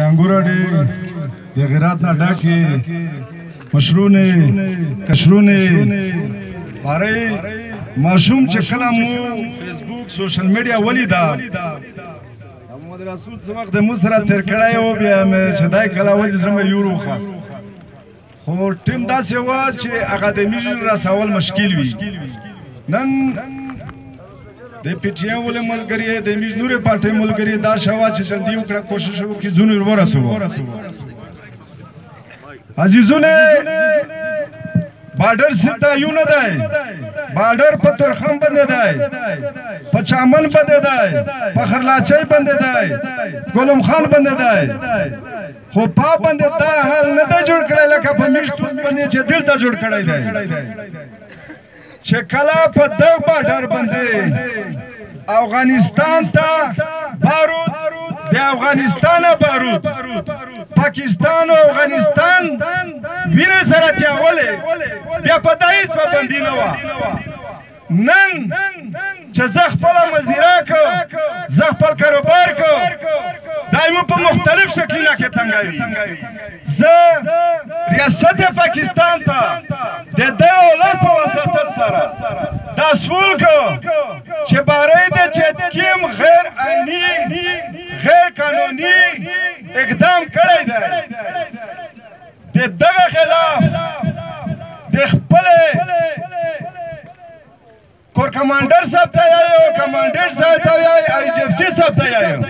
انګور د غیرات نه ډکې مشرونه کشرونه بارے ماشوم چې کله مو فیسبوک سوشل میډیا ولیدا محمد رسول څه وخت مو سره تیر کړای او بیا مې چې دای کله ول زما یورو خاص خو ټیم داسې و چې اکاډمي رسول مشکل وي نن د پیټیا ول ملګری د میجنوري پټه ملګری دا شوا چې جلدی وکړه کوشش وکړي زونه ورسو عزیزونه بارډر ستا یو نه دی بارډر په ترخم باندې دی په چامن باندې دی په خرلاچي باندې دی ګلم خان باندې دی خو په باندې دا حال نه دی جوړ کړی لکه په میشتو باندې چې دلته جوړ کړی دی چې کله په دغه بارډر باندې افغانستان ته بارود د افغانستان بارود پاکستان او افغانستان وینه سره تیاولې بیا په دایس پابندي نه وه نن چې زه خپله مزدیره کو زه خپل کاروبار کو دایمو په مختلف شکلونه کې تنګوي زه ریاست پاکستان ته د دې ولس په وساطت سره دا سوال کو چې باره د چتکیم غیر آئینی غیر قانوني اقدام کړی دی د دغه خلاف د خپل کور کمانډر صاحب ته یو کمانډر صاحب ته یو ای جی اف سی صاحب ته یو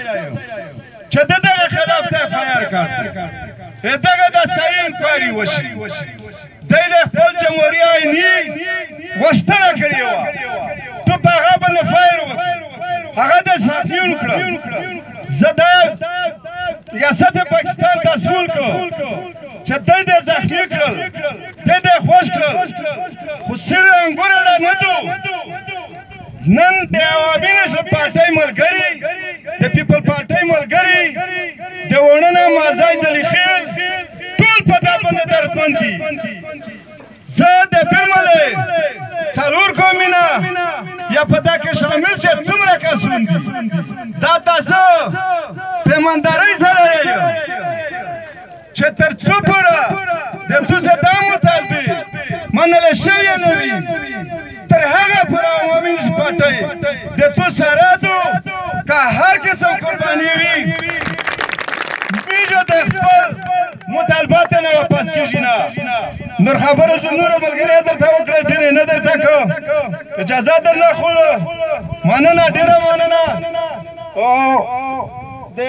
چې دغه خلاف ته فایر کړ دغه د صحیح انکوایري وشي د خپل جمهوریت آئینی غوښتنه کړې وه تو په هغه باندې فایر وکړ هغه د زخمیون کړه زه د ریاست پاکستان ته سوال کوم چې دوی د زخمي کړل دوی د خوش کړل خو سر انګور لا نه دو نن د عوامي نشل پارټۍ ملګري د پیپل پارټۍ ملګري د وړنه مازای ځلیخیل ټول په دا باندې دردمند دي زه د بیرملې څلور قومونه یا په دا کې شامل چې څومره کسان دي دا تاسو پیماندارۍ سره یم چې تر څو پوره د دوی دا مطالبې منلې شوې نه وي تر هغه پوره عوامي پارټۍ د تو سره دو که هر قسم قرباني وي میجو د خپل مطالبات نه واپس کیږي نه نور خبره زه نور ملګری درته وکړل چې نه درته کوم اجازه درنه خو مننه ډېره مننه او د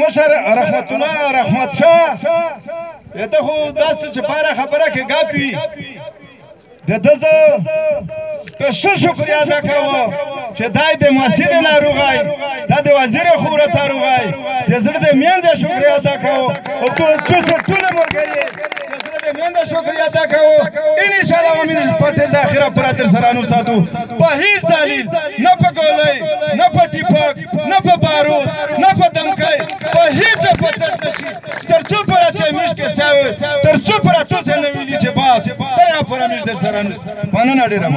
مشر رحمت الله رحمت شاه ته خو داسته چې پاره خبره کې ګاپ وي د ده زه سپیشل شکریه ادا کوم چې دای د مسجد ناروغای دا د وزیر خبرت ناروغای د زړه د مینځه شکریه ادا کوم او ټول ملګري مینده شکریه ادا کوو ان شاء الله امین پټل د اخره پر در سره نو ساتو په هیڅ دلیل نه په ګولۍ نه په ټیپک نه په بارود نه په دمکای په هیڅ په چت نشي تر څو پر چې مش کې ساوي تر څو پر تاسو نه ویلي چې باس تر هغه پر مش در سره مننه ډیره